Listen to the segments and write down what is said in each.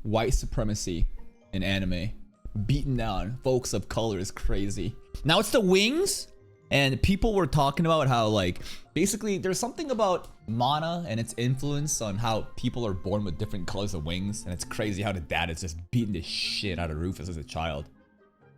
white supremacy in anime. Beating down folks of color is crazy. Now it's the wings, and people were talking about how, like, basically there's something about mana and its influence on how people are born with different colors of wings, and it's crazy how the dad is just beating the shit out of Rufus as a child.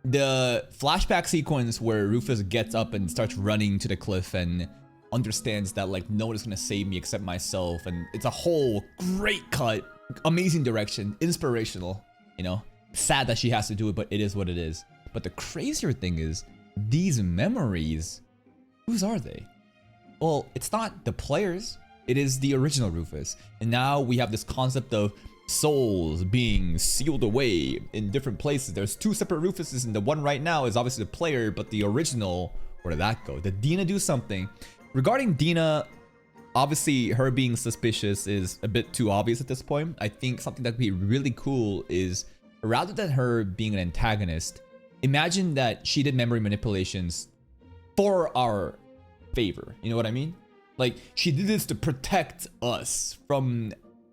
The flashback sequence where Rufus gets up and starts running to the cliff and understands that, like, no one is gonna save me except myself, and it's a whole great cut, amazing direction, inspirational, you know. Sad that she has to do it, but it is what it is. But the crazier thing is, these memories, whose are they? Well, it's not the players, it is the original Rufus. And now we have this concept of souls being sealed away in different places. There's two separate Rufuses, and the one right now is obviously the player, but the original, where did that go? Did DINA do something? Regarding DINA, obviously her being suspicious is a bit too obvious at this point. I think something that would be really cool is, rather than her being an antagonist, imagine that she did memory manipulations for our favor. You know what I mean? Like, she did this to protect us from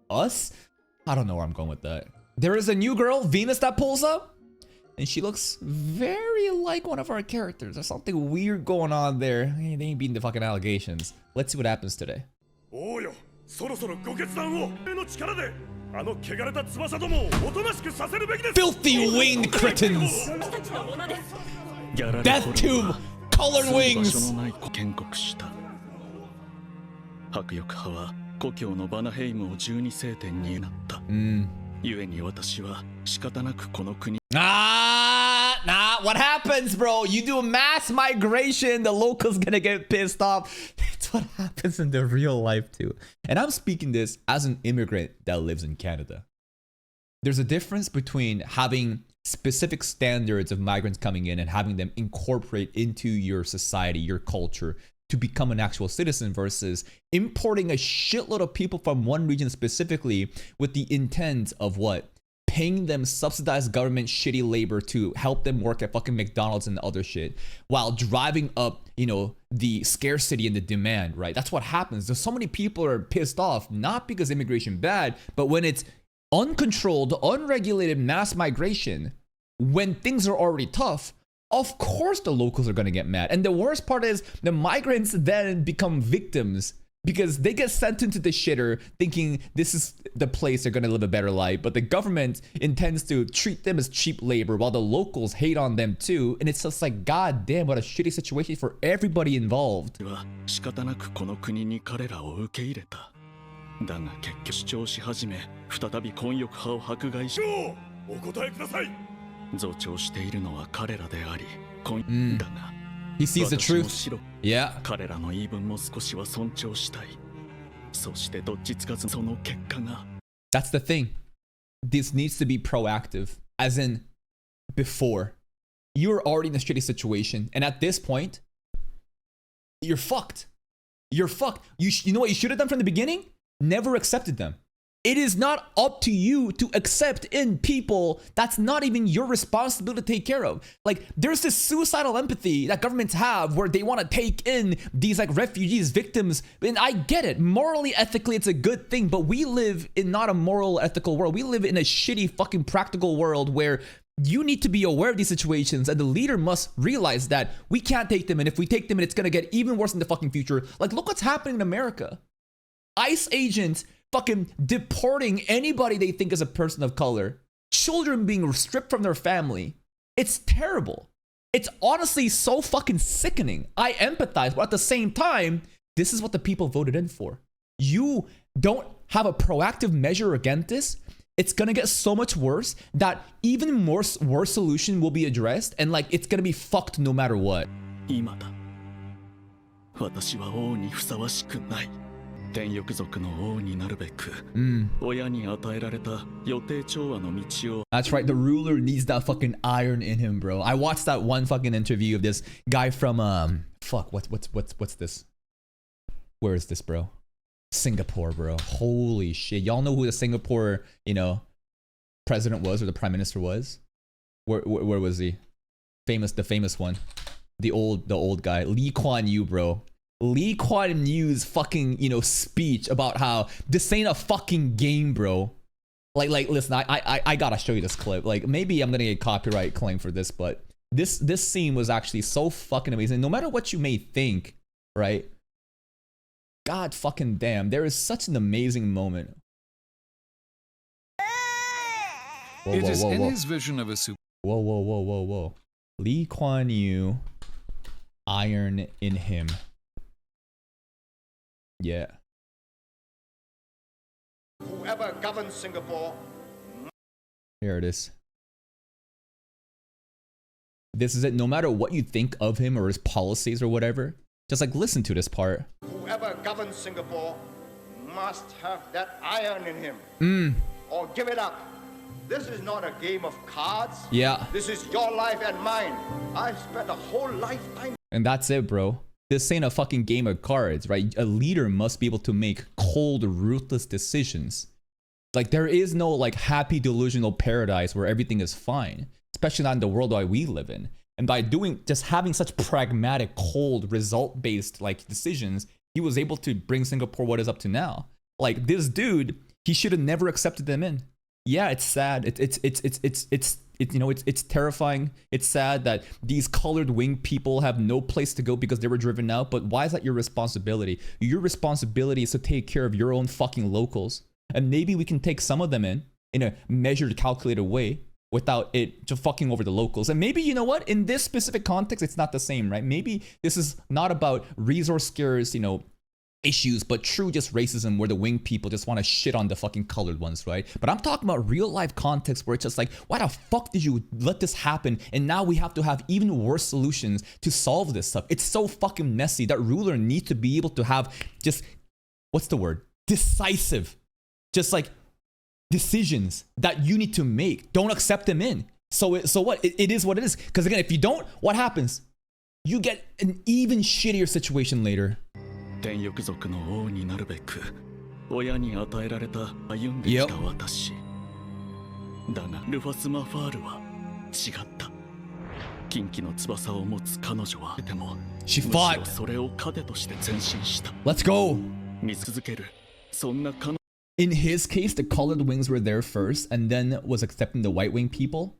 us? I don't know where I'm going with that. There is a new girl, Venus, that pulls up, and she looks very like one of our characters. There's something weird going on there. Hey, they ain't beating the fucking allegations. Let's see what happens today. Filthy winged cretins! Death tube! Colored wings! Nah, what happens, bro? You do a mass migration, the locals gonna get pissed off. That's what happens in the real life too. And I'm speaking this as an immigrant that lives in Canada. There's a difference between having specific standards of migrants coming in and having them incorporate into your society, your culture, to become an actual citizen, versus importing a shitload of people from one region specifically with the intent of what? Paying them subsidized government shitty labor to help them work at fucking McDonald's and other shit, while driving up, you know, the scarcity and the demand, right? That's what happens. There's so many people are pissed off, not because immigration bad, but when it's uncontrolled, unregulated mass migration, when things are already tough, of course the locals are gonna get mad. And the worst part is the migrants then become victims, because they get sent into the shitter thinking this is the place they're gonna live a better life, but the government intends to treat them as cheap labor while the locals hate on them too. And it's just like, god damn, what a shitty situation for everybody involved. He sees the truth. Yeah. That's the thing. This needs to be proactive. As in, before. You're already in a shitty situation. And at this point, you're fucked. You're fucked. You know what you should have done from the beginning? Never accepted them. It is not up to you to accept in people that's not even your responsibility to take care of. Like, there's this suicidal empathy that governments have where they want to take in these like refugees, victims. And I get it. Morally, ethically, it's a good thing. But we live in not a moral, ethical world. We live in a shitty fucking practical world where you need to be aware of these situations, and the leader must realize that we can't take them. And if we take them, and it's going to get even worse in the fucking future. Like, look what's happening in America. ICE agents fucking deporting anybody they think is a person of color. Children being stripped from their family. It's terrible. It's honestly so fucking sickening. I empathize, but at the same time, this is what the people voted in for. You don't have a proactive measure against this, it's gonna get so much worse that even more worse solution will be addressed, and like, it's gonna be fucked no matter what. That's right, the ruler needs that fucking iron in him, bro. I watched that one fucking interview of this guy from fuck, what's this? Where is this, bro? Singapore, bro. Holy shit. Y'all know who the Singapore, you know, president was, or the prime minister was? Where was he? The famous one. The old guy. Lee Kuan Yew, bro. Lee Kuan Yew's fucking, you know, speech about how this ain't a fucking game, bro. Like, listen, I gotta show you this clip. Like, maybe I'm gonna get copyright claim for this, but this scene was actually so fucking amazing. No matter what you may think, right? God fucking damn, there is such an amazing moment. Whoa, It is in whoa. his vision of a super. Whoa. Lee Kuan Yew, iron in him. Yeah. Whoever governs Singapore. Here it is. This is it. No matter what you think of him or his policies or whatever, just like listen to this part. Whoever governs Singapore must have that iron in him. Or give it up. This is not a game of cards. Yeah. This is your life and mine. I spent a whole lifetime. And that's it, bro. This ain't a fucking game of cards, right? A leader must be able to make cold, ruthless decisions. Like, there is no like happy delusional paradise where everything is fine, especially not in the world that we live in. And by just having such pragmatic, cold, result-based like decisions, he was able to bring Singapore what is up to now. Like, this dude, he should have never accepted them in. Yeah, it's sad. It's terrifying. It's sad that these colored wing people have no place to go because they were driven out. But why is that your responsibility? Your responsibility is to take care of your own fucking locals. And maybe we can take some of them in a measured, calculated way without it just fucking over the locals. And maybe, you know what? In this specific context, it's not the same, right? Maybe this is not about resource scarce, issues, but true just racism where the wing people just want to shit on the fucking colored ones, right? But I'm talking about real life context where it's just like, why the fuck did you let this happen? And now we have to have even worse solutions to solve this stuff. It's so fucking messy. That ruler needs to be able to have just, what's the word? Decisive. Just like decisions that you need to make. Don't accept them in. So what? It is what it is. Because again, if you don't, what happens? You get an even shittier situation later. 天翼族の王になるべく親に与えられた歩んできた私だがルファス・マファールは違った近畿の翼を持つ彼女はでも She fought. それを糧として前進した Let's go. 見続けるそんな彼 In his case, the colored wings were there first and then was accepting the white wing people.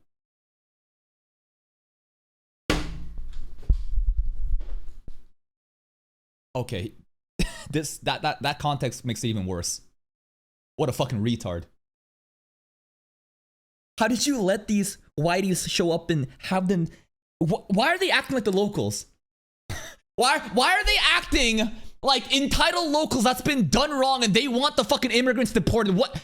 Okay. That context makes it even worse. What a fucking retard. How did you let these whiteys show up and have them... Why are they acting like the locals? Why are they acting like entitled locals that's been done wrong and they want the fucking immigrants deported? What?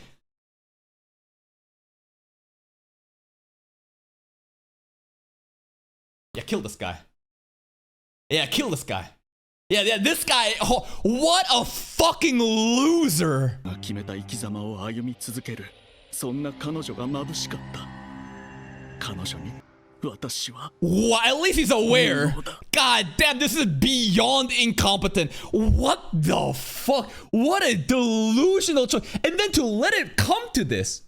Yeah, kill this guy. Yeah, kill this guy. Yeah, this guy, oh, what a fucking loser. 決めた生き様を歩み続けるそんな彼女が眩しかった彼女に私は Well, at least he's aware. God damn, this is beyond incompetent. What the fuck? What a delusional choice. And then to let it come to this.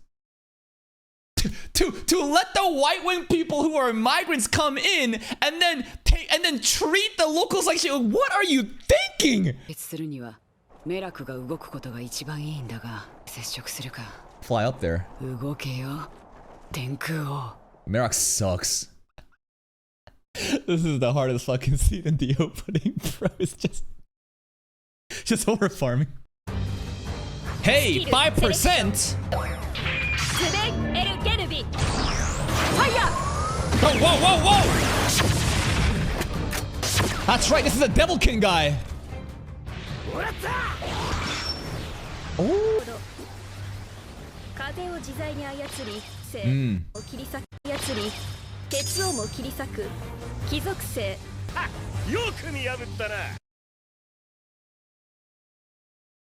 To let the white wing people who are migrants come in and then treat the locals like shit. What are you thinking? Fly up there. Merak sucks. This is the hardest fucking scene in the opening, bro. It's just horror farming. Hey, 5%. Whoa! That's right, this is a Devilkin guy. Oh.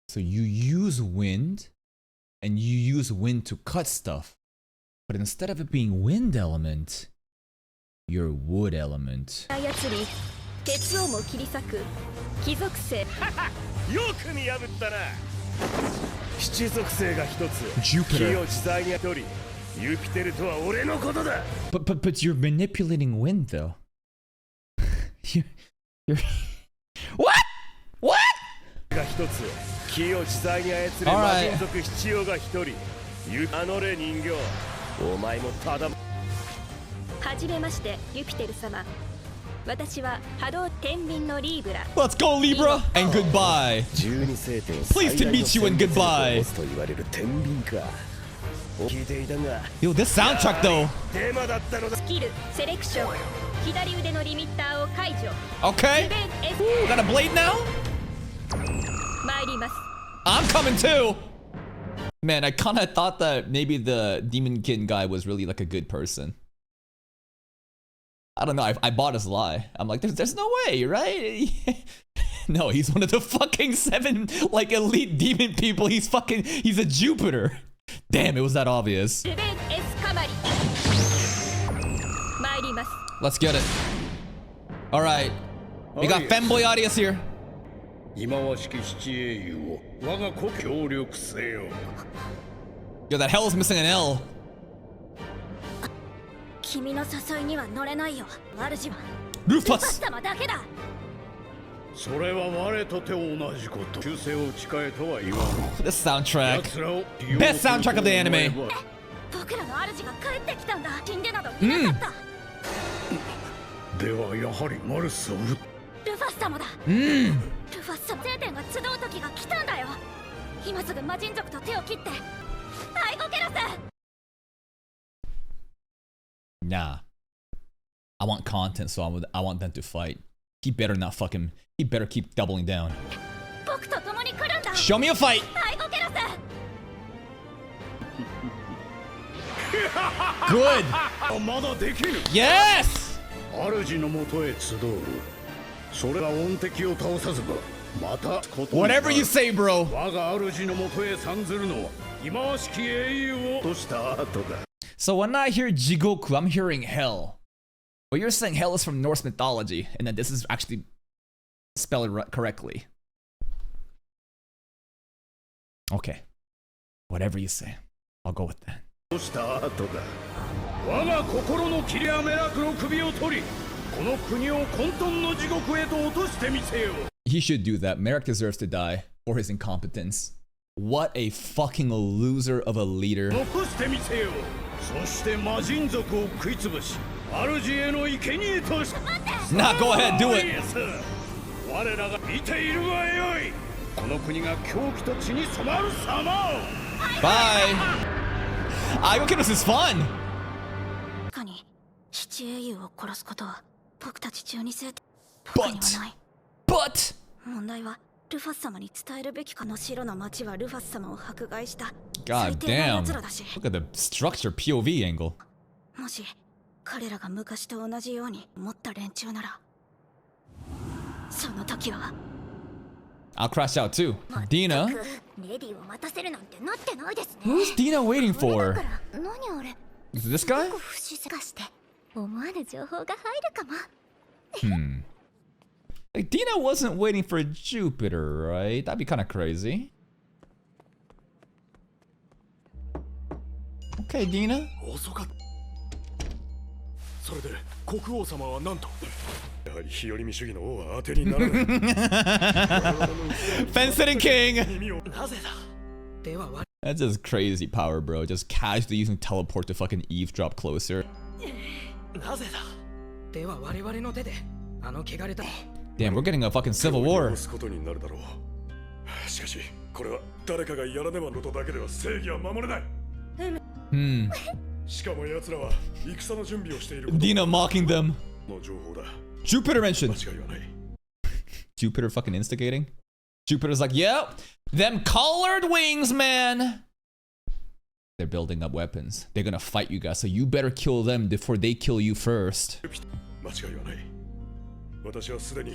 So you use wind, and you use wind to cut stuff. But instead of it being wind element, you're wood element. Jupiter. But you're manipulating wind though. You're What? Alright. あの例人形お前もただはじめましてユピテル様。私は波動天秤のリーブラ。 Let's go, Libra! And goodbye! 12星点 Pleased to meet you and goodbye. と言われる天秤か聞いていたが Yo, this soundtrack though. デマだったのだスキルセレクション。左腕のリミッターを解除。 Okay. ズベン F Ooh, got a blade now? 参ります。 I'm coming too! Man, I kinda thought that maybe the Demonkin guy was really like a good person. I don't know, I bought his lie. I'm like, there's no way, right? No, he's one of the fucking 7 like elite demon people. He's a Jupiter. Damn, it was that obvious. ズベン S カマリ。参ります。 Let's get it. Alright. We got Femboy Audius here. 忌まわしき七英雄を我が子協力せよ。 Yo, that hell is missing an L. 君の誘いには乗れないよ。主は Rufus! 様だけだ。それは我とて同じこと。忠誠を誓えとは言わん。 This soundtrack. 奴らを利用 Best soundtrack of the anime. 僕らの主が帰ってきたんだ。死んでなどいなかった。ではやはりマルスを撃っルファス様だ。ルファス様聖典が集う時が来たんだよ。今すぐ魔人族と手を切ってアイゴケロス。 Nah. I want content, so I want them to fight. He better not fucking. He better keep doubling down. 僕と共に来るんだ。 Show me a fight! アイゴケロス。 Good! た。まだできる。 Yes! 主のもとへ集う。それは恩敵を倒さずばまたことになる。 Whatever you say, bro. 我が主のもとへ参ずるのは忌まわしき英雄をとした後だ。 So when I hear Jigoku, I'm hearing hell. But you're saying hell is from Norse mythology, and that this is actually spelled correctly. Okay. Whatever you say. I'll go with that. とした後だ。我が心のキリアメラクの首を取り、この国を混沌の地獄へと落としてみせよ。 He should do that. Merrick deserves to die for his incompetence. What a fucking loser of a leader. 残してみせよ。そして魔人族を食いつぶし、主への生贄とし。 Nah, go ahead, do it. イエス。我らが見ているがよい。この国が狂気と血に染まる様を。 Bye. I go this is fun. 確かに七英雄を殺すことは僕たち12世僕にはない。 But 問題はルファス様に伝えるべきかの白の町はルファス様を迫害した God 最低な damn. 奴らだし、 Look at the structure POV angle. もし彼らが昔と同じように思った連中ならその時は I'll crash out too. Dina? レディを待たせるなんてなってないですね。 Who's Dina waiting だ for? から何あれ Is it this guy? 不自然して思わぬ情報が入るかも。 Like Dina wasn't waiting for Jupiter, right? That'd be kind of crazy. Okay, Dina. 遅かった。それで国王様は何と。やはり日和見主義の王は当てにならない。 Fence sitting king. 耳をなぜだ。では That's just crazy power, bro. Just casually using teleport to fucking eavesdrop closer. なぜだ。では我々の手であの汚れた。 Damn, we're getting a fucking civil war. すことになるだろう。しかしこれは誰かがやらねばのことだけでは正義は守れない。しかも奴らは戦の準備をしていること Dina mocking them. の情報だ。 Jupiter mentioned. 間違いはない。 Jupiter fucking instigating. Jupiter's like, yep, them colored wings, man. They're building up weapons. They're gonna fight you guys, so you better kill them before they kill you first. 間違いはない。私はすでに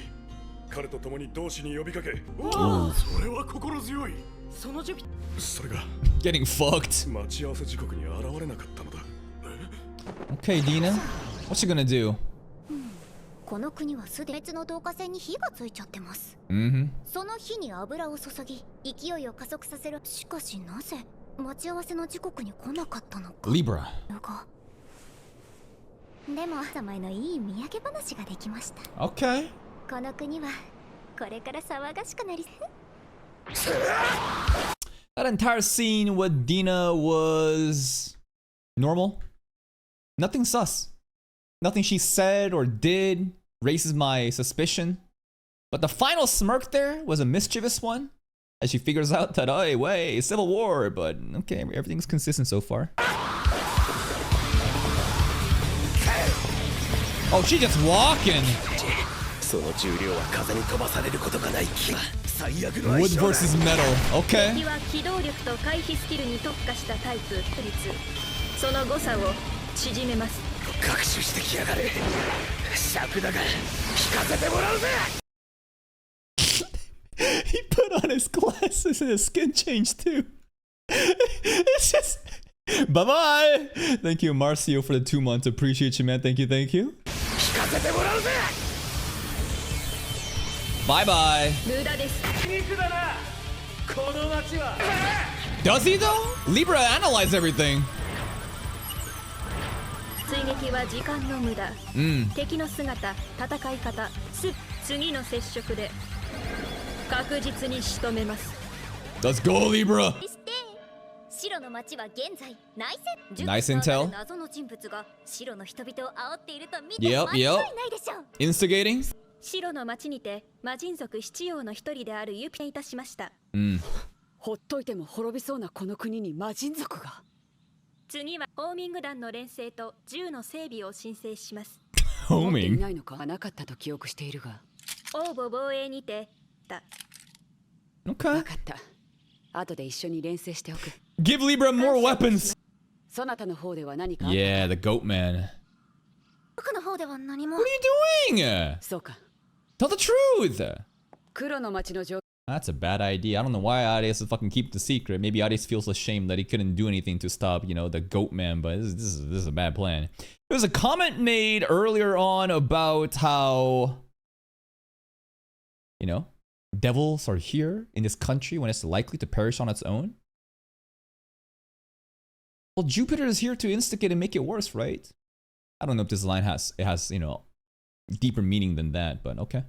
彼と共に同志に呼びかけ。それは心強い。その準備。それが Getting fucked. 待ち合わせ時刻に現れなかったのだ。Okay, Dina. What you gonna do? この国はすでに別の導火線に火がついちゃってます。その火に油を注ぎ、勢いを加速させる。しかしなぜ待ち合わせの時刻に来なかったのか。Libra. でも様へのいい土産話ができました。Okay. この国はこれから騒がしくなり。That entire scene with DINA was normal. Nothing sus. Nothing she said or did raises my suspicion. But the final smirk there was a mischievous one. As she figures out that, oh, wait, civil war, but okay, everything's consistent so far. Oh, she just walking. Wood versus metal. Okay. 敵は機動力と回避スキルに特化したタイプ。その誤差を縮めます。学習してきやがれ。尺だが聞かせてもらうぜ。He put on his glasses and his skin changed too. It's just bye bye. Thank you, Marcio, for the 2 months. Appreciate you, man. Thank you, thank you. 聞かせてもらうぜ。Bye bye. 無駄です。肉だな。この街は。Does he though? Libra analyzed everything. 追撃は時間の無駄。敵の姿、戦い方、次の接触で確実に仕留めます。Let's go, Libra. して白の町は現在Nice intel. 謎の人物が白の人々を煽っていると見て Yep, 間違い yep. ないでしょう。 Instigating. 白の町にて魔人族七王の一人であるユピいたしました。ほっといても滅びそうなこの国に魔人族が。次はホーミング団の連成と銃の整備を申請します。持ってい Homing. ないのかなかったと記憶しているが。応募防衛にてだ。Okay. 分かった。後で一緒に連成しておく。Give Libra more weapons. そなたの方では何か。 Yeah, the goat man. 僕の方では何も。 What are you doing? そうか。 Tell the truth. 黒の町の状 That's a bad idea. I don't know why Arias would fucking keep the secret. Maybe Arias feels ashamed that he couldn't do anything to stop, you know, the goat man, but this is a bad plan. There was a comment made earlier on about how, you know, devils are here in this country when it's likely to perish on its own. Well, Jupiter is here to instigate and make it worse, right? I don't know if this line has, you know, deeper meaning than that, but okay.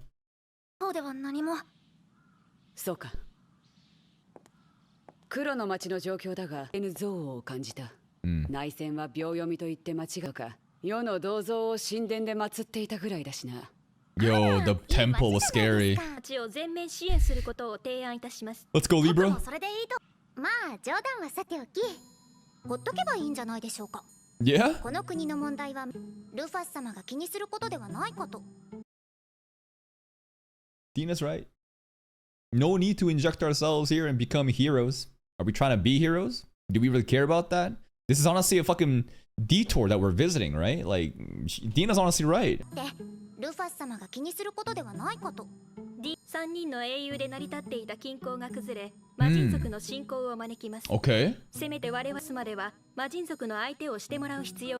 方では何も。そうか。黒の町の状況だが N 憎悪を感じた。内戦は秒読みと言って間違うか。世の銅像を神殿で祀っていたぐらいだしな。Yo, the temple was scary. 町を全面支援することを提案いたします。 Let's go, 僕 Libra. もそれでいいと。まあ冗談はさておき、ほっとけばいいんじゃないでしょうか。 Yeah? この国の問題はルファス様が気にすることではないかと。 Dina's right. No need to inject ourselves here and become heroes. Are we trying to be heroes? Do we really care about that? This is honestly a fucking detour that we're visiting, right? Like, Dina's honestly right. で、ルファス様が気にすることではないかと。3人の英雄で成り立っていた均衡が崩れ、魔人族の侵攻を招きます。Okay. せめて我々までは魔人族の相手をしてもらう必要。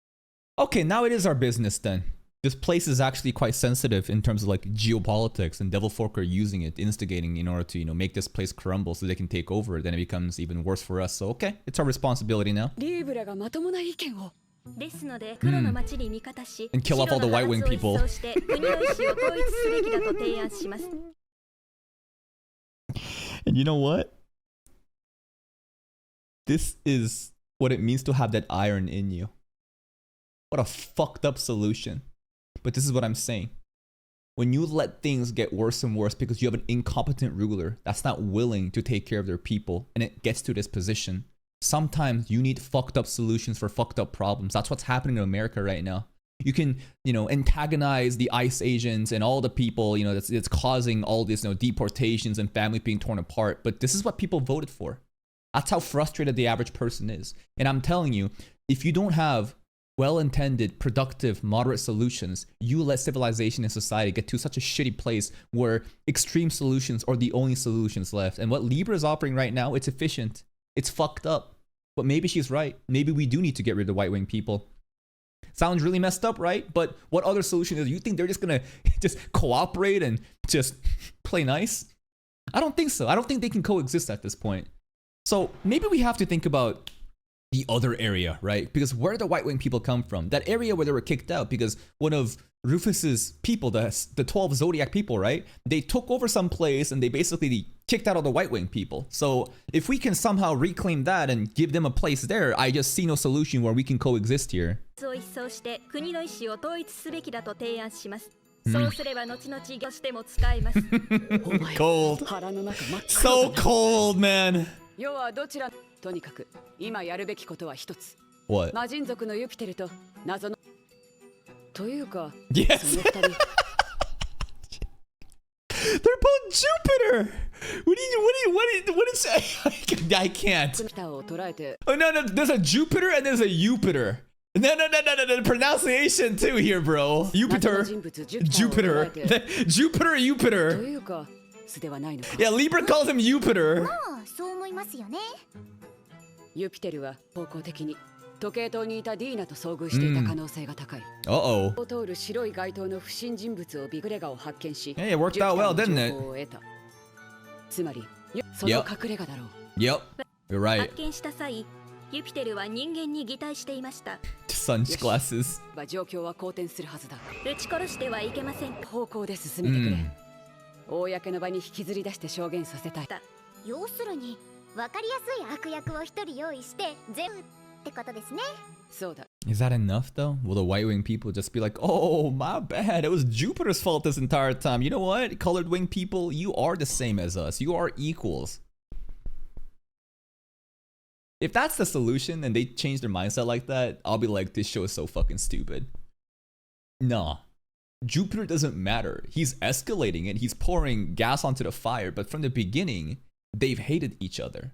Okay, now it is our business then. This place is actually quite sensitive in terms of like geopolitics, and Devil Folk are using it, instigating in order to, you know, make this place crumble so they can take over it. Then it becomes even worse for us. So okay, it's our responsibility now. リーブラがまともな意見を。ですので、黒の町に味方し、 And kill off all the white wing people. 白の派閥を一掃して国の意思を統一すべきだと提案します。And you know what? This is what it means to have that iron in you. What a fucked up solution. But this is what I'm saying. When you let things get worse and worse because you have an incompetent ruler that's not willing to take care of their people, and it gets to this position, sometimes you need fucked up solutions for fucked up problems. That's what's happening in America right now. You can, you know, antagonize the ICE agents and all the people, you know, that's causing all this, you know, deportations and family being torn apart. But this is what people voted for. That's how frustrated the average person is. And I'm telling you, if you don't have well-intended, productive, moderate solutions, you let civilization and society get to such a shitty place where extreme solutions are the only solutions left. And what Libra is offering right now, it's efficient. It's fucked up. But maybe she's right. Maybe we do need to get rid of the white-wing people. Sounds really messed up, right? But what other solution is? You think they're just gonna just cooperate and just play nice? I don't think so. I don't think they can coexist at this point. So maybe we have to think about the other area, right? Because where do the white wing people come from? That area where they were kicked out because one of Rufus's people, the 12 Zodiac people, right? They took over some place and they basically kicked out all the White Wing people. So if we can somehow reclaim that and give them a place there, I just see no solution where we can coexist here. Cold. So cold, man. 要はどちらとにかく今やるべきことは一つ。 What? 魔人族のユピテルと謎のというか、 Yes. その二人 They're both Jupiter. What is I can't. 北を捉えて Oh no, there's a Jupiter and there's a Jupiter. No, the pronunciation too here, bro. Jupiter. 謎の人物 Jupiter. Jupiter. というか素ではないのか。 Yeah, Libra calls him Jupiter. まあそう思いますよね。ユピテルは方向的に時計塔にいたディーナと遭遇していた可能性が高い。 Uh-oh. を通る白い街灯の不審人物をビグレガを発見し、 Hey, it worked out well, didn't it? 情報を得た。つまりその隠れ家だろう。 Yep. You're right. 発見した際、ユピテルは人間に擬態していました。 Sunglasses. 状況は好転するはずだ。撃ち殺してはいけません。方向で進めてくれ。公の場に引きずり出して証言させたい。要するに分かりやすい悪役を一人用意して全部ってことですね。そうだ。 Is that enough though? Will the White Wing people just be like, oh, my bad. It was Jupiter's fault this entire time. You know what? Colored Wing people, you are the same as us. You are equals. If that's the solution and they change their mindset like that, I'll be like, this show is so fucking stupid. Nah. Jupiter doesn't matter. He's escalating it. He's pouring gas onto the fire. But from the beginning, they've hated each other.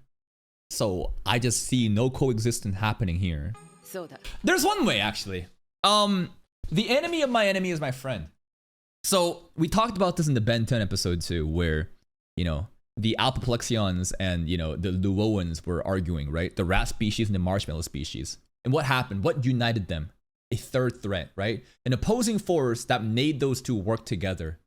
So I just see no coexistence happening here. そうだ。 There's one way, actually. The enemy of my enemy is my friend. So we talked about this in the Ben 10 episode too, where, you know, the Alpoplexions and, you know, the Luoans were arguing, right? The rat species and the marshmallow species. And what happened? What united them? A third threat, right? An opposing force that made those two work together.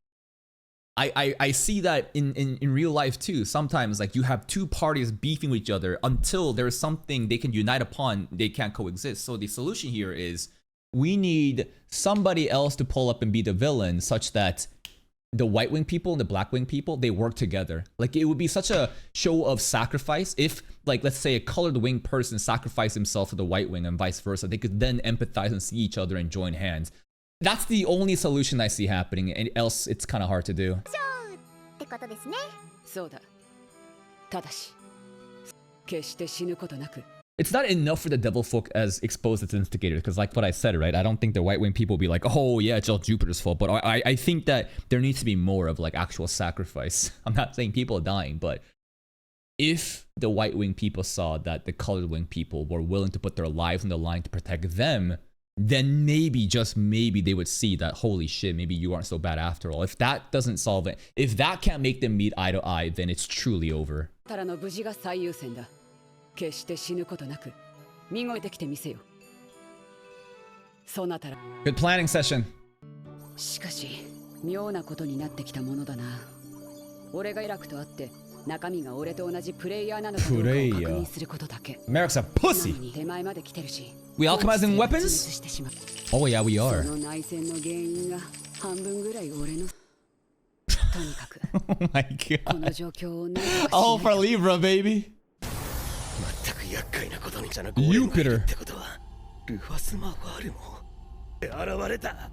I see that in real life too. Sometimes like you have two parties beefing with each other until there's something they can unite upon, they can't coexist. So the solution here is we need somebody else to pull up and be the villain such that the White Wing people and the Black Wing people, they work together. Like it would be such a show of sacrifice if, like, let's say a colored wing person sacrificed himself to the White Wing and vice versa. They could then empathize and see each other and join hands. That's the only solution I see happening, and else it's kind of hard to do. ってことですね。そうだ。ただし、決して死ぬことなく。 It's not enough for the devil folk as exposed as instigators, because like what I said, right? I don't think the White Wing people will be like, oh yeah, it's all Jupiter's fault. But I think that there needs to be more of like actual sacrifice. I'm not saying people are dying, but if the White Wing people saw that the Colored Wing people were willing to put their lives on the line to protect them, then maybe, just maybe, they would see that, holy shit, maybe you aren't so bad after all. If that doesn't solve it, if that can't make them meet eye to eye, then it's truly over. たらの無事が最優先だ。決して死ぬことなく、見越えてきてみせよ。そなたら。 Good planning session. しかし、妙なことになってきたものだな。俺がイラクと会って、中身が俺と同じプレイヤーなのかどうかを確認することだけ。Merrick's a pussy. 手前まで来てるし。We alchemizing weapons? Oh yeah, we are. その内戦の原因が半分ぐらい俺の。とにかく。Oh my この god. 状況を何とかしないと。 All for Libra, baby. 全く厄介なことにじゃなく Jupiter. ってことはルファスマファールも現れた。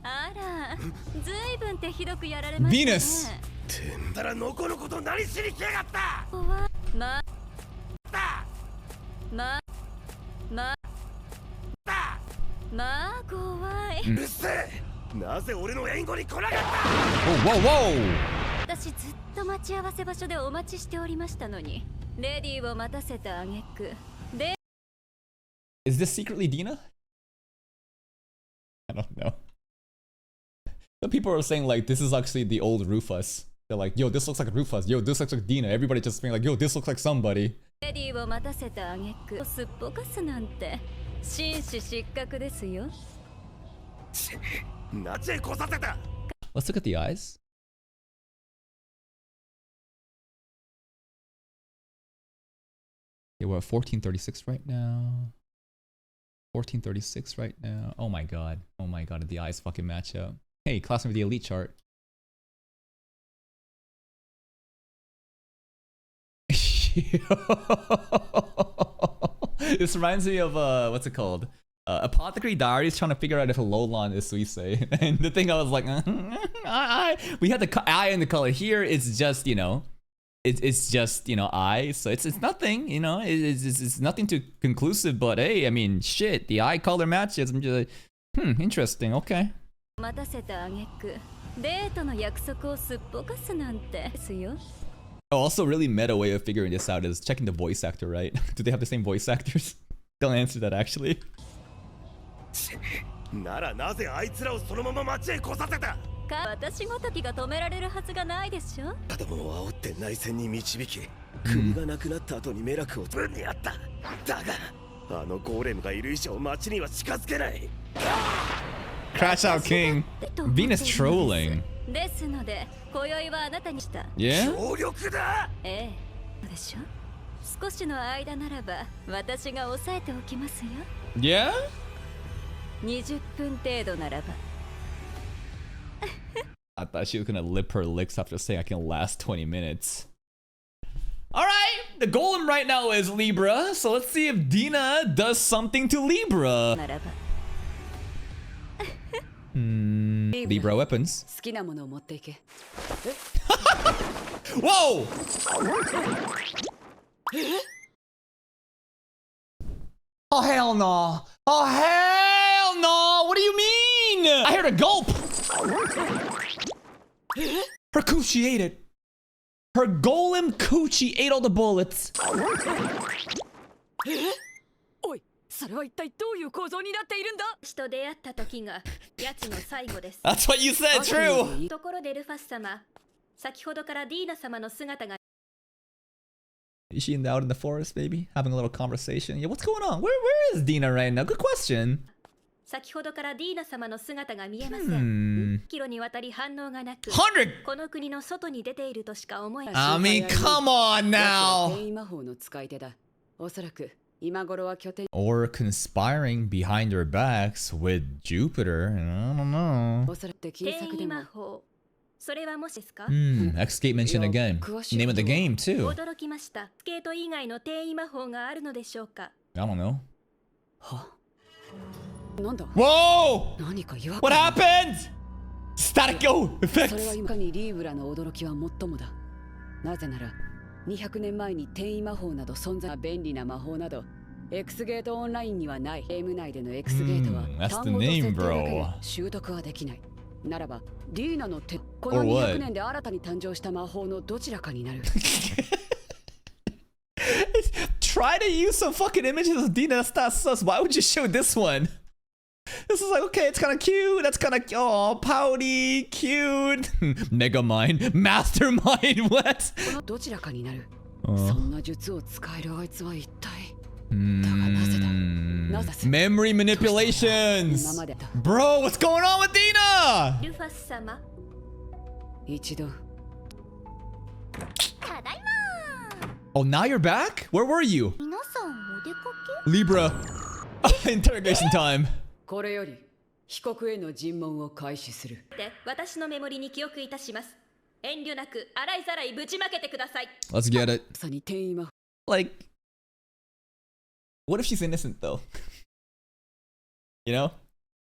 あら、ずいぶん手ひどくやられましたね。 Venus. てんだらのこのこと何しに来やがった怖い。まあ怖い。うるせえ。なぜ俺の援護に来なかった。 Whoa, whoa, whoa. 私ずっと待ち合わせ場所でお待ちしておりましたのに、レディーを待たせた挙句で。 Is this secretly DINA? I don't know. Some people are saying like this is actually the old Rufus. They're like, yo, this looks like Rufus. Yo, this looks like DINA. Everybody just being like, yo, this looks like somebody. レディーを待たせた挙句すっぽかすなんて紳士失格ですよ。なぜ来させた。 Let's look at the eyes. Yeah, we're at 1436 right now. 1436 right now. Oh my god. Oh my god, the eyes fucking match up. Hey, class of the elite chart. This reminds me of what's it called? Apothecary Diaries, trying to figure out if a Lolon is Suisei. And the thing I was like, we had the eye in the color. Here it's just, you know, it's just, you know, eye. So it's nothing, you know, it's nothing too conclusive. But hey, I mean, shit, the eye color matches. I'm just like, interesting. Okay. Oh, also really meta way of figuring this out is checking the voice actor, right? Do they have the same voice actors? Don't answer that actually. ならなぜあいつらをそのまま町へ来させた。私ごときが止められるはずがないでしょ。子供を煽って内戦に導き、国がなくなった後に迷惑を分にあった。だが、あのゴーレムがいる以上町には近づけない。Crash Out King. Venus trolling. ですので、今宵はあなたにした。Yeah? 協力だ。ええ、でしょ。少しの間ならば、私が抑えておきますよ。Yeah? 20分程度ならば。I thought she was gonna lip her licks after saying I can last 20 minutes. Alright, the golem right now is Libra, so let's see if DINA does something to Libra. Libra weapons. Whoa! Oh hell no! Oh hell no! What do you mean? I heard a gulp! Her coochie ate it. Her golem coochie ate all the bullets. おい、それは一体どういう構造になっているんだ。と出会った時が奴の最後です。That's what you said, true. ところでルファス様、先ほどからディーナ様の姿が。Is she out in the forest, maybe? Having a little conversation? Yeah, what's going on? Where is DINA right now? Good question. 先ほどからディーナ様の姿が見えません。キロにわたり反応がなく、100! この国の外に出ているとしか思えない。I mean, come on now! 転移魔法の使い手だ。おそらく今頃は拠点。Or conspiring behind their backs with Jupiter. I don't know. おそらく金転移策でも。魔法。それはもしですか？ Escape mentioned again. Name of the game too. 驚きました。スケート以外の転移魔法があるのでしょうか？ I don't know. は？なんだ？ Whoa! 何か違和 What 感。 happened? Static go それは effects. 今にリーブラの驚きは最もだ。なぜなら200年前に転移魔法など存在便利な魔法など X ゲートオンラインにはない。ゲーム内での X ゲートは that's 単 the 語と設 name, 定だけ bro. で習得はできない。ならばディーナの手この200年で新たに誕生した魔法のどちらかになる。Try to use some fucking images of DINA. That's not sus. Why would you show this one? This is like, okay, it's kind of cute. That's kind of, oh, pouty, cute. Megamind, mastermind, what? このどちらかになる。そんな術を使えるあいつは一体。だがなぜだ。なぜ。Memory manipulations. 今までだ。 Bro, what's going on with DINA? ルファス様。一度。ただいま。 Oh, now you're back? Where were you? 皆さんお出かけ？ Libra. Interrogation time. これより被告への尋問を開始する。で、私のメモリに記憶いたします。遠慮なく洗いざらいぶちまけてください。 Let's get it. さに転移魔法。 Like, what if she's innocent though? You know?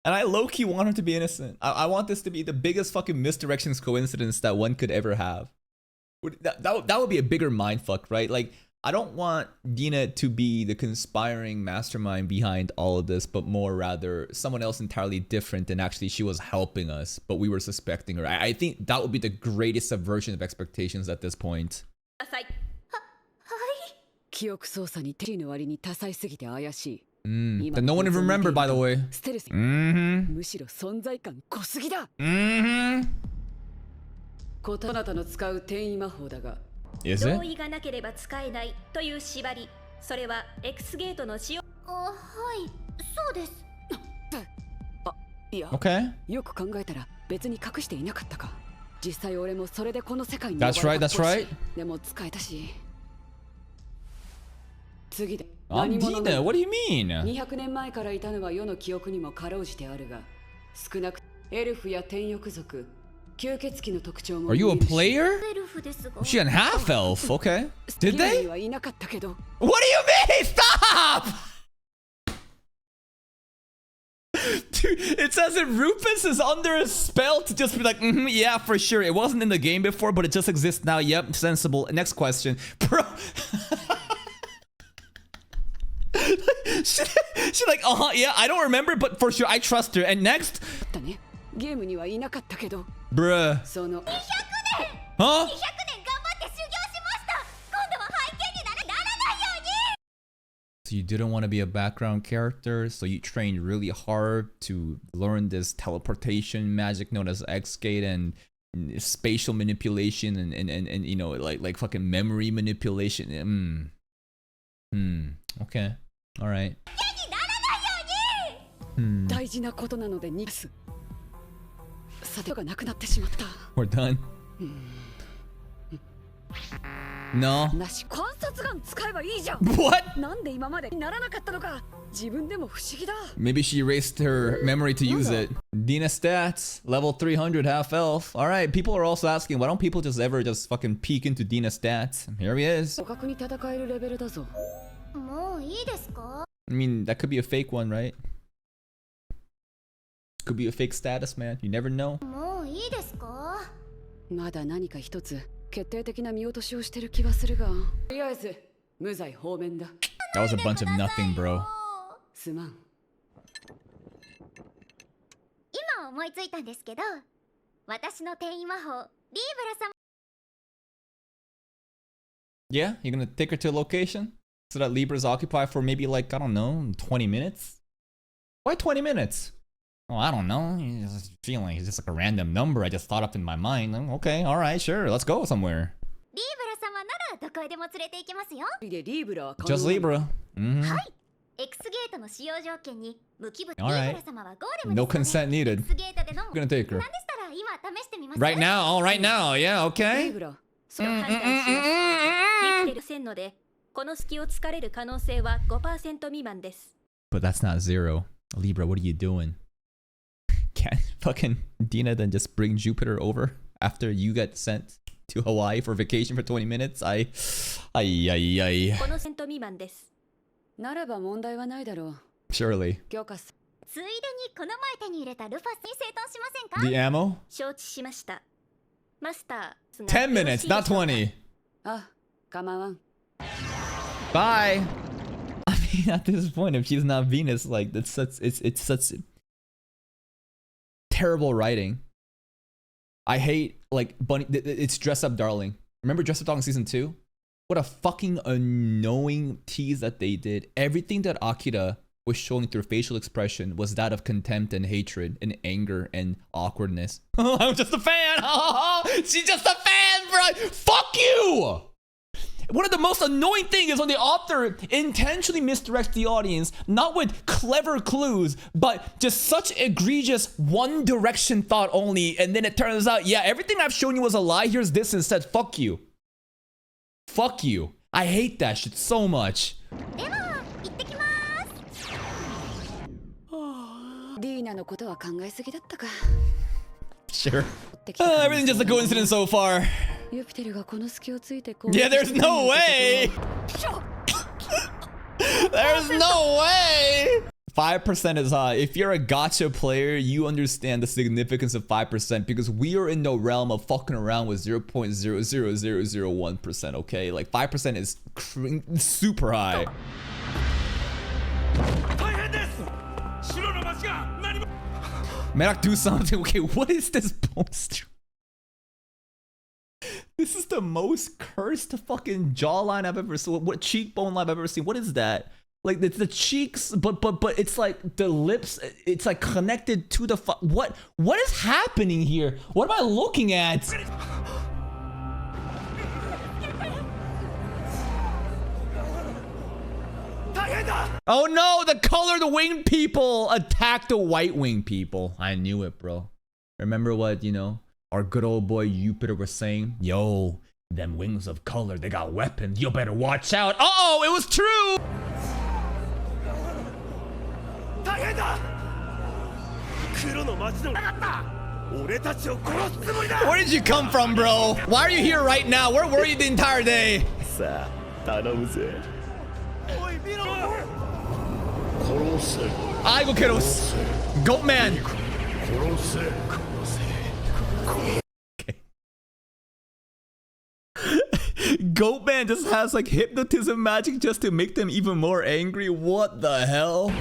And I low-key want her to be innocent. I want this to be the biggest fucking misdirections coincidence that one could ever have. That would be a bigger mindfuck, right? Like, I don't want DINA to be the conspiring mastermind behind all of this, but more rather someone else entirely different, and actually she was helping us, but we were suspecting her. I think that would be the greatest subversion of expectations at this point. 記憶操作に手の割に多彩すぎて怪しい。That no one even remembered, by the way. ステルス。むしろ存在感濃すぎだ。ことあなたの使う転移魔法だが。Is it? 同意がなければ使えないという縛り。それは X ゲートの使用。はい、そうです。あ、いや。Okay. よく考えたら別に隠していなかったか。実際俺もそれでこの世界に。That's right, that's right. でも使えたし。次で。I'm DINA. What do you mean? 200年前からいたのは世の記憶にもかろうじてあるが、少なくエルフや天翼族、吸血鬼の特徴も Are you a player? エルフですが She an half elf. Okay. Did ゲーム they? にはいなかったけど What do you mean? Stop! Dude, it says that Rufus is under a spell to just be like, yeah, for sure. It wasn't in the game before, but it just exists now. Yep, sensible. Next question. Bro. she like, yeah, I don't remember, but for sure, I trust her. And next. だねゲームにはいなかったけど Bruh. その 200 Huh? 年頑張って修行しました今度は背景にならないように So you didn't want to be a background character, so you trained really hard to learn this teleportation magic known as X-Gate and spatial manipulation and you know like fucking memory manipulation. Okay. All right. にならないように大事なことなので逃がすさてがなくなってしまった We're done. No. なし観察眼使えばいいじゃん What? なんで今までならなかったのか自分でも不思議だ Maybe she erased her memory to use it. DINA stats, level 300, half elf. All right, people are also asking, why don't people just ever just fucking peek into DINA stats? Here he is. 互角に戦えるレベルだぞもういいですか I mean, that could be a fake one, right? Could be a fake status, man. You never know. もういいですかまだ何か一つ決定的な見落としをしてる気がするがとりあえず無罪放免だ That was a bunch of nothing, bro. すまん今思いついたんですけど私の転移魔法リーブラ様 Yeah, you're gonna take her to a location so that Libra's occupied for maybe like, I don't know, 20 minutes? Why 20 minutes? Oh, I don't know. It's just feeling it's just like a random number I just thought up in my mind. Okay, all right, sure. Let's go somewhere. リーブラ様ならどこへでも連れて行きますよでリーブラは Just Libra. Mm-hmm. はい X ゲートの使用条件に無機物リー Alright. ブラ様はゴーレム No ですよ consent ね needed. X ゲートでの I'm gonna take her. なんでしたら今試してみます Right now? All right now. Yeah, リ okay. ーブラと判断します生きてるせんのでこの隙を突かれる可能性は 5% 未満です But that's not zero. Libra, what are you doing? Can't fucking DINA then just bring Jupiter over after you get sent to Hawaii for vacation for 20 minutes? この%未満ですならば問題はないだろう Surely. 許可すついでにこの前手に入れたルファスに整頓しませんか The ammo? 承知しましたマスター10 minutes, not 20. あ構わん Bye. I mean, at this point, if she's not Venus, like it's such terrible writing. I hate like Bunny. It's Dress Up Darling. Remember Dress Up Darling season 2? What a fucking annoying tease that they did. Everything that Akira was showing through facial expression was that of contempt and hatred and anger and awkwardness. I'm just a fan. She's just a fan, bro. Fuck you. One of the most annoying things is when the author intentionally misdirects the audience, not with clever clues, but just such egregious one direction thought only, and then it turns out, yeah, everything I've shown you was a lie, here's this instead. Fuck you. Fuck you. I hate that shit so much. では行ってきます ディーナのことは考えすぎだったか Sure. Everything's just a coincidence so far. ユピテルがこの隙をついて Yeah, there's no way. There's no way. 5% is high. If you're a gacha player, you understand the significance of 5% because we are in the realm of fucking around with 0.00001%, okay? Like 5% is super high. Merak, do something. Okay, what is this poster? This is the most cursed fucking jawline I've ever seen. What cheekbone line I've ever seen. What is that? Like it's the cheeks, but it's like the lips. It's like connected to the what is happening here? What am I looking at? Oh no! The colored winged people attacked the white winged people. I knew it, bro. Remember what our good old boy Jupiter was saying? Yo, them wings of color, they got weapons. You better watch out. Uh-oh, it was true! Where did you come from, bro? Why are you here right now? Where were you the entire day? さあ頼むぜ Aigo Keros. Goat man. Goat man just has like hypnotism magic just to make them even more angry. What the hell?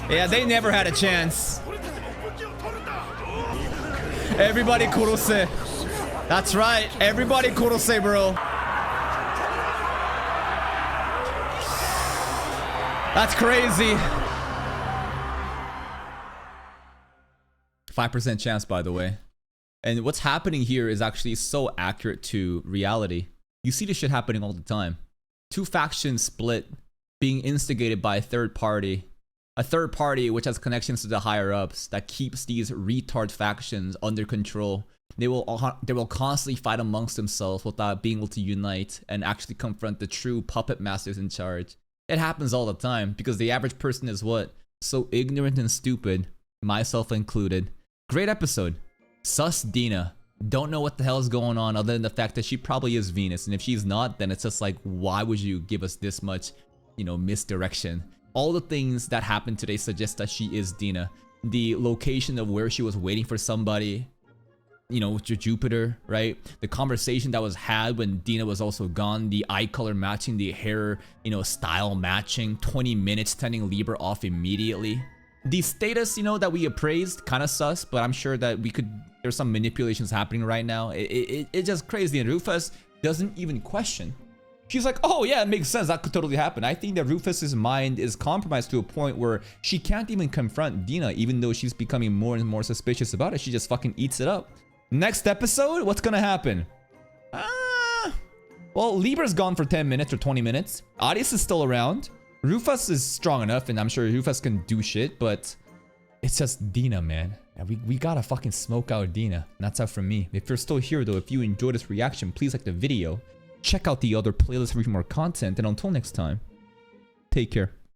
Yeah, they never had a chance. Everybody kurose. That's right. Everybody kurose, bro. That's crazy. 5% chance, by the way. And what's happening here is actually so accurate to reality. You see this shit happening all the time. Two factions split, being instigated by a third party. A third party which has connections to the higher ups that keeps these retard factions under control. They will constantly fight amongst themselves without being able to unite and actually confront the true puppet masters in charge. It happens all the time because the average person is what? So ignorant and stupid, myself included. Great episode. Sus DINA. Don't know what the hell is going on other than the fact that she probably is Venus. And if she's not, then it's just like, why would you give us this much, misdirection? All the things that happened today suggest that she is DINA. The location of where she was waiting for somebody, with Jupiter, right? The conversation that was had when DINA was also gone, the eye color matching, the hair, style matching, 20 minutes sending Libra off immediately. The status, that we appraised, kind of sus, but I'm sure that there's some manipulations happening right now. It's just crazy, and Rufus doesn't even question. She's like, oh yeah, it makes sense, that could totally happen. I think that Rufus's mind is compromised to a point where she can't even confront DINA, even though she's becoming more and more suspicious about it. She just fucking eats it up. Next episode, what's gonna happen? Well, Libra's gone for 10 minutes or 20 minutes. Arias is still around. Rufus is strong enough, and I'm sure Rufus can do shit, but it's just DINA, man. We gotta fucking smoke out DINA. And that's out from me. If you're still here, though, if you enjoyed this reaction, please like the video. Check out the other playlists for more content, and until next time, take care.